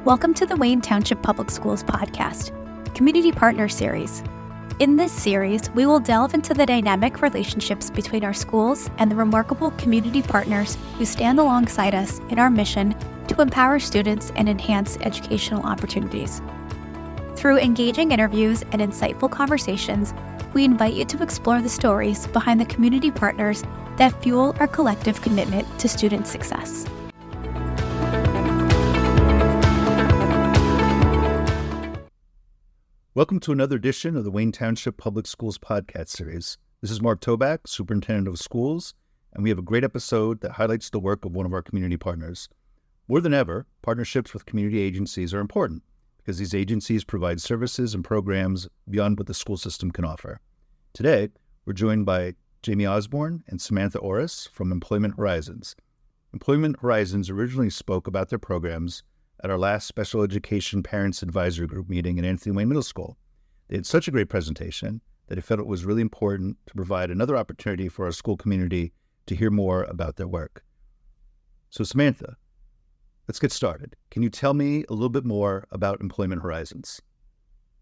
Welcome to the Wayne Township Public Schools podcast, Community Partner Series. In this series, we will delve into the dynamic relationships between our schools and the remarkable community partners who stand alongside us in our mission to empower students and enhance educational opportunities. Through engaging interviews and insightful conversations, we invite you to explore the stories behind the community partners that fuel our collective commitment to student success. Welcome to another edition of the Wayne Township Public Schools podcast series. This is Mark Toback, Superintendent of Schools, and we have a great episode that highlights the work of one of our community partners. More than ever, partnerships with community agencies are important because these agencies provide services and programs beyond what the school system can offer. Today, we're joined by Jamie Osborn and Samantha Oras from Employment Horizons. Employment Horizons originally spoke about their programs at our last Special Education Parents Advisory Group meeting at Anthony Wayne Middle School. They had such a great presentation that I felt it was really important to provide another opportunity for our school community to hear more about their work. So Samantha, let's get started. Can you tell me a little bit more about Employment Horizons?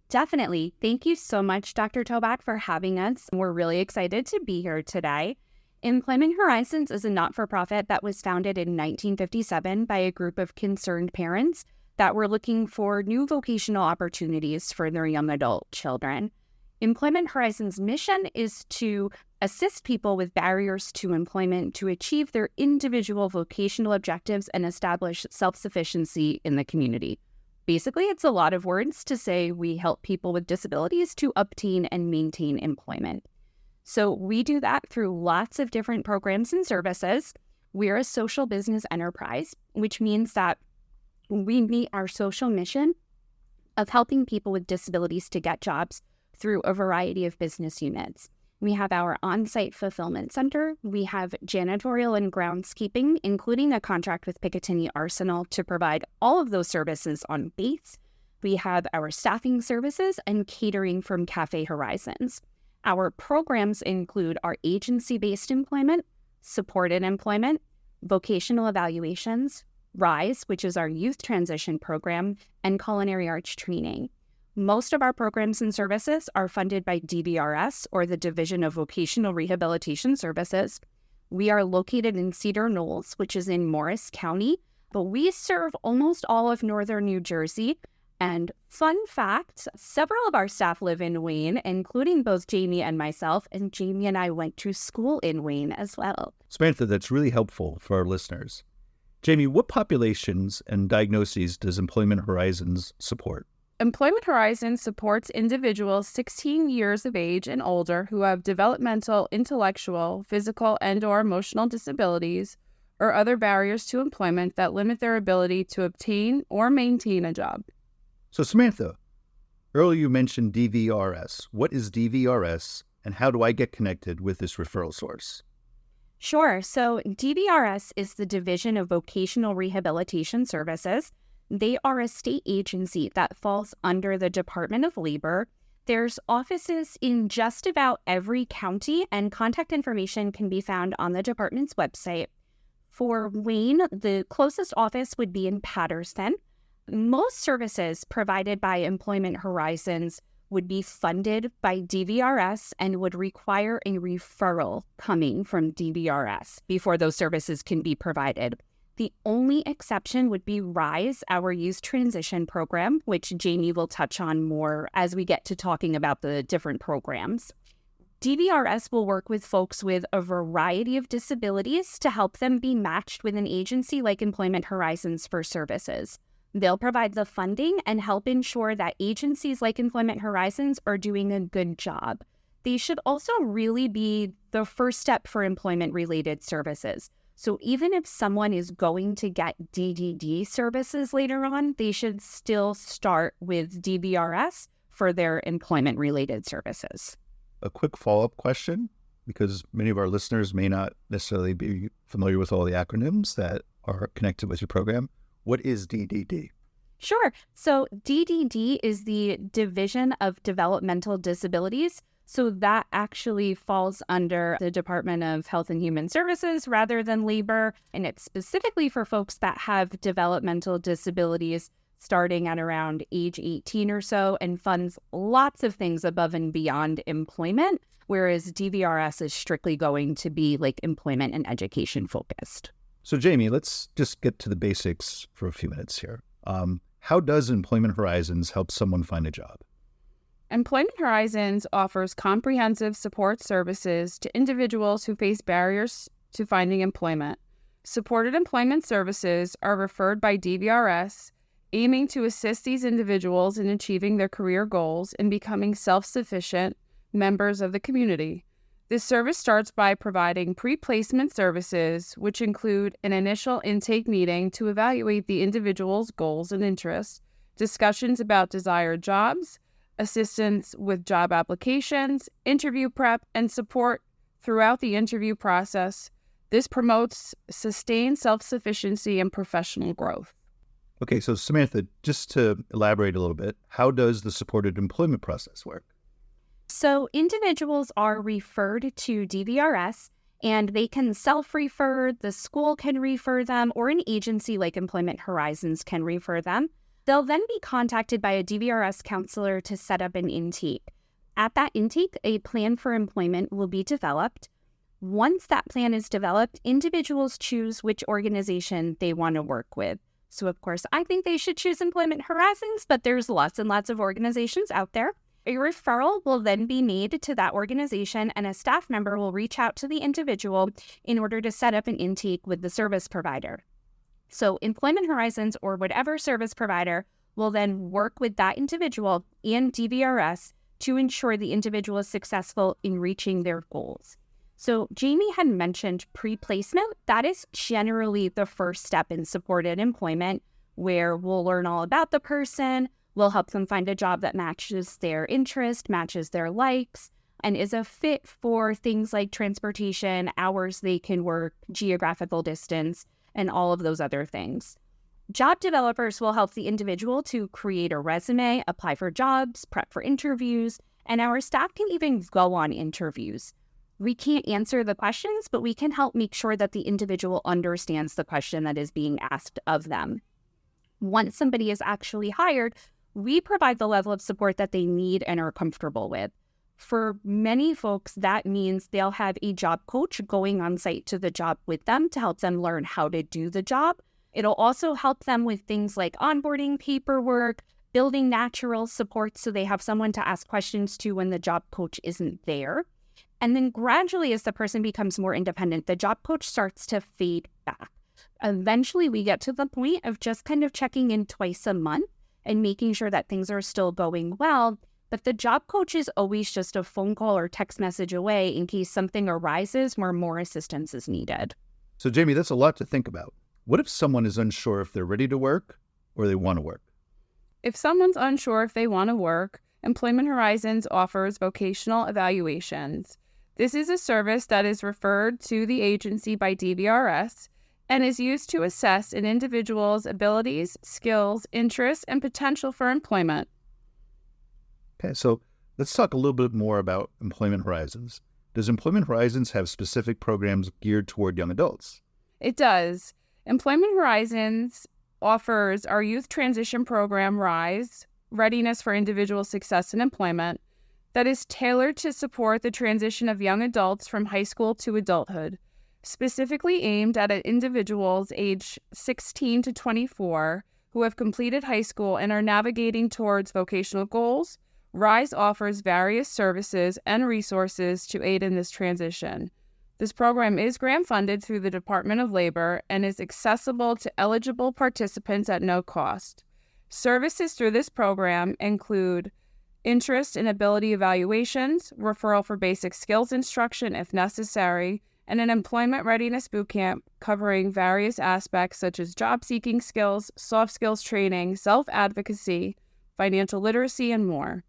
Definitely. Thank you so much, Dr. Toback, for having us. We're really excited to be here today. Employment Horizons is a not-for-profit that was founded in 1957 by a group of concerned parents that were looking for new vocational opportunities for their young adult children. Employment Horizons' mission is to assist people with barriers to employment to achieve their individual vocational objectives and establish self-sufficiency in the community. Basically, it's a lot of words to say we help people with disabilities to obtain and maintain employment. So we do that through lots of different programs and services. We're a social business enterprise, which means that we meet our social mission of helping people with disabilities to get jobs through a variety of business units. We have our on-site fulfillment center. We have janitorial and groundskeeping, including a contract with Picatinny Arsenal to provide all of those services on base. We have our staffing services and catering from Cafe Horizons. Our programs include our agency-based employment, supported employment, vocational evaluations, RISE, which is our youth transition program, and culinary arts training. Most of our programs and services are funded by DVRS, or the Division of Vocational Rehabilitation Services. We are located in Cedar Knolls, which is in Morris County, but we serve almost all of northern New Jersey. And fun fact, several of our staff live in Wayne, including both Jamie and myself, and Jamie and I went to school in Wayne as well. Samantha, that's really helpful for our listeners. Jamie, what populations and diagnoses does Employment Horizons support? Employment Horizons supports individuals 16 years of age and older who have developmental, intellectual, physical, and/or emotional disabilities or other barriers to employment that limit their ability to obtain or maintain a job. So Samantha, earlier you mentioned DVRS. What is DVRS and how do I get connected with this referral source? Sure. So DVRS is the Division of Vocational Rehabilitation Services. They are a state agency that falls under the Department of Labor. There's offices in just about every county, and contact information can be found on the department's website. For Wayne, the closest office would be in Patterson. Most services provided by Employment Horizons would be funded by DVRS and would require a referral coming from DVRS before those services can be provided. The only exception would be RISE, our youth transition program, which Jamie will touch on more as we get to talking about the different programs. DVRS will work with folks with a variety of disabilities to help them be matched with an agency like Employment Horizons for services. They'll provide the funding and help ensure that agencies like Employment Horizons are doing a good job. They should also really be the first step for employment-related services. So even if someone is going to get DDD services later on, they should still start with DVRS for their employment-related services. A quick follow-up question, because many of our listeners may not necessarily be familiar with all the acronyms that are connected with your program. What is DDD? Sure. So DDD is the Division of Developmental Disabilities. So that actually falls under the Department of Health and Human Services rather than labor. And it's specifically for folks that have developmental disabilities starting at around age 18 or so, and funds lots of things above and beyond employment, whereas DVRS is strictly going to be like employment and education focused. So Jamie, let's just get to the basics for a few minutes here. How does Employment Horizons help someone find a job? Employment Horizons offers comprehensive support services to individuals who face barriers to finding employment. Supported employment services are referred by DVRS, aiming to assist these individuals in achieving their career goals and becoming self-sufficient members of the community. This service starts by providing pre-placement services, which include an initial intake meeting to evaluate the individual's goals and interests, discussions about desired jobs, assistance with job applications, interview prep, and support throughout the interview process. This promotes sustained self-sufficiency and professional growth. Okay, so Samantha, just to elaborate a little bit, how does the supported employment process work? So individuals are referred to DVRS, and they can self-refer, the school can refer them, or an agency like Employment Horizons can refer them. They'll then be contacted by a DVRS counselor to set up an intake. At that intake, a plan for employment will be developed. Once that plan is developed, individuals choose which organization they want to work with. So, of course, I think they should choose Employment Horizons, but there's lots and lots of organizations out there. A referral will then be made to that organization, and a staff member will reach out to the individual in order to set up an intake with the service provider. So Employment Horizons or whatever service provider will then work with that individual and DVRS to ensure the individual is successful in reaching their goals. So Jamie had mentioned pre-placement. That is generally the first step in supported employment, where we'll learn all about the person, we'll help them find a job that matches their interest, matches their likes, and is a fit for things like transportation, hours they can work, geographical distance, and all of those other things. Job developers will help the individual to create a resume, apply for jobs, prep for interviews, and our staff can even go on interviews. We can't answer the questions, but we can help make sure that the individual understands the question that is being asked of them. Once somebody is actually hired, we provide the level of support that they need and are comfortable with. For many folks, that means they'll have a job coach going on site to the job with them to help them learn how to do the job. It'll also help them with things like onboarding paperwork, building natural support so they have someone to ask questions to when the job coach isn't there. And then gradually, as the person becomes more independent, the job coach starts to fade back. Eventually, we get to the point of just kind of checking in twice a month and making sure that things are still going well. But the job coach is always just a phone call or text message away in case something arises where more assistance is needed. So Jamie, that's a lot to think about. What if someone is unsure if they're ready to work or they want to work? If someone's unsure if they want to work, Employment Horizons offers vocational evaluations. This is a service that is referred to the agency by DVRS and is used to assess an individual's abilities, skills, interests, and potential for employment. Okay, so let's talk a little bit more about Employment Horizons. Does Employment Horizons have specific programs geared toward young adults? It does. Employment Horizons offers our youth transition program, RISE, Readiness for Individual Success in Employment, that is tailored to support the transition of young adults from high school to adulthood, specifically aimed at individuals aged 16 to 24 who have completed high school and are navigating towards vocational goals. RISE offers various services and resources to aid in this transition. This program is grant funded through the Department of Labor and is accessible to eligible participants at no cost. Services through this program include interest and ability evaluations, referral for basic skills instruction if necessary, and an employment readiness bootcamp covering various aspects such as job-seeking skills, soft skills training, self-advocacy, financial literacy, and more.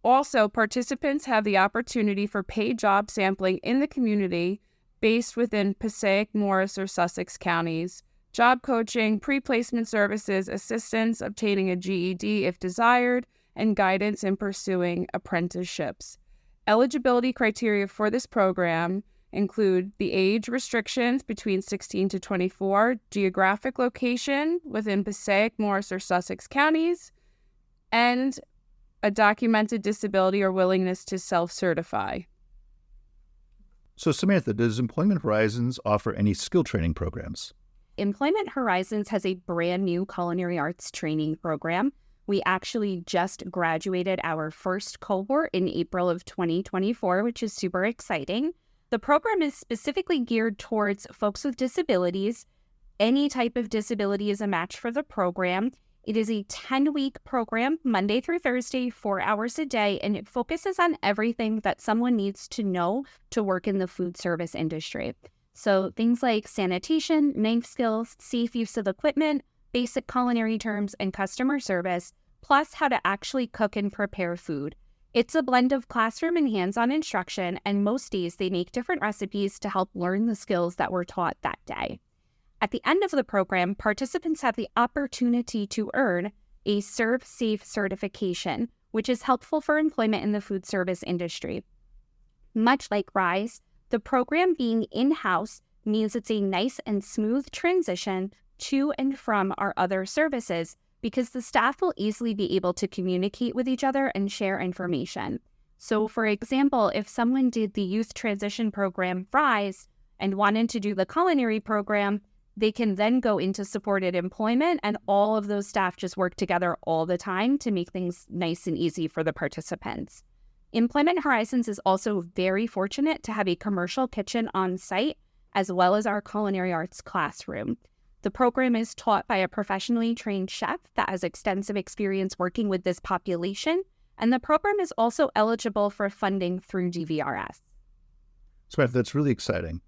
Also, participants have the opportunity for paid job sampling in the community based within Passaic, Morris, or Sussex counties, job coaching, pre-placement services, assistance obtaining a GED if desired, and guidance in pursuing apprenticeships. Eligibility criteria for this program include the age restrictions between 16 to 24, geographic location within Passaic, Morris, or Sussex counties, and a documented disability or willingness to self-certify. So Samantha, does Employment Horizons offer any skill training programs? Employment Horizons has a brand new culinary arts training program. We actually just graduated our first cohort in April of 2024, which is super exciting. The program is specifically geared towards folks with disabilities. Any type of disability is a match for the program. It is a 10-week program, Monday through Thursday, 4 hours a day, and it focuses on everything that someone needs to know to work in the food service industry. So things like sanitation, knife skills, safe use of equipment, basic culinary terms, and customer service, plus how to actually cook and prepare food. It's a blend of classroom and hands-on instruction, and most days they make different recipes to help learn the skills that were taught that day. At the end of the program, participants have the opportunity to earn a Serve Safe certification, which is helpful for employment in the food service industry. Much like RISE, the program being in-house means it's a nice and smooth transition to and from our other services, because the staff will easily be able to communicate with each other and share information. So, for example, if someone did the youth transition program RISE and wanted to do the culinary program, they can then go into supported employment, and all of those staff just work together all the time to make things nice and easy for the participants. Employment Horizons is also very fortunate to have a commercial kitchen on site, as well as our culinary arts classroom. The program is taught by a professionally trained chef that has extensive experience working with this population, and the program is also eligible for funding through DVRS. Samantha, that's really exciting.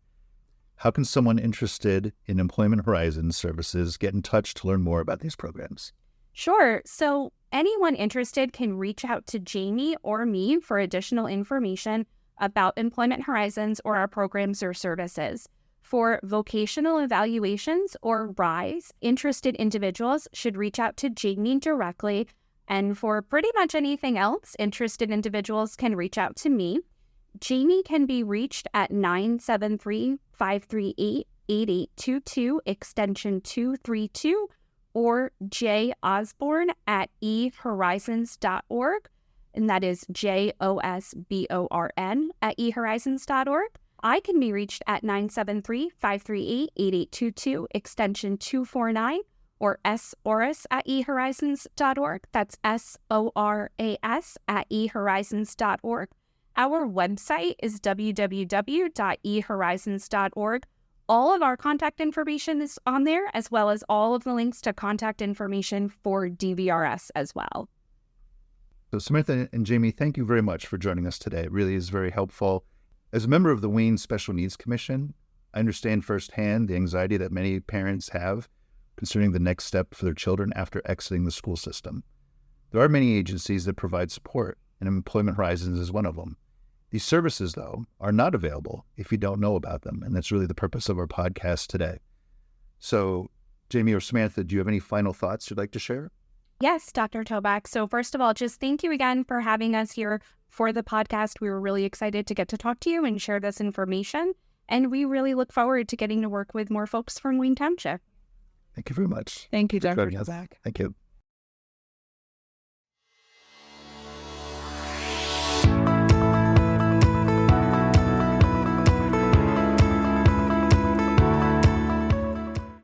How can someone interested in Employment Horizons services get in touch to learn more about these programs? Sure. So anyone interested can reach out to Jamie or me for additional information about Employment Horizons or our programs or services. For vocational evaluations or RISE, interested individuals should reach out to Jamie directly. And for pretty much anything else, interested individuals can reach out to me. Jamie can be reached at 973-538-8822, extension 232, or J. Osborn at ehorizons.org, and that is JOSBORN at ehorizons.org. I can be reached at 973-538-8822, extension 249, or S. Oras at ehorizons.org. That's SORAS at ehorizons.org. Our website is www.ehorizons.org. All of our contact information is on there, as well as all of the links to contact information for DVRS as well. So Samantha and Jamie, thank you very much for joining us today. It really is very helpful. As a member of the Wayne Special Needs Commission, I understand firsthand the anxiety that many parents have concerning the next step for their children after exiting the school system. There are many agencies that provide support, and Employment Horizons is one of them. These services, though, are not available if you don't know about them, and that's really the purpose of our podcast today. So, Jamie or Samantha, do you have any final thoughts you'd like to share? Yes, Dr. Toback. So first of all, just thank you again for having us here for the podcast. We were really excited to get to talk to you and share this information, and we really look forward to getting to work with more folks from Wayne Township. Thank you very much. Thank you, Dr. Toback. Toback. Thank you.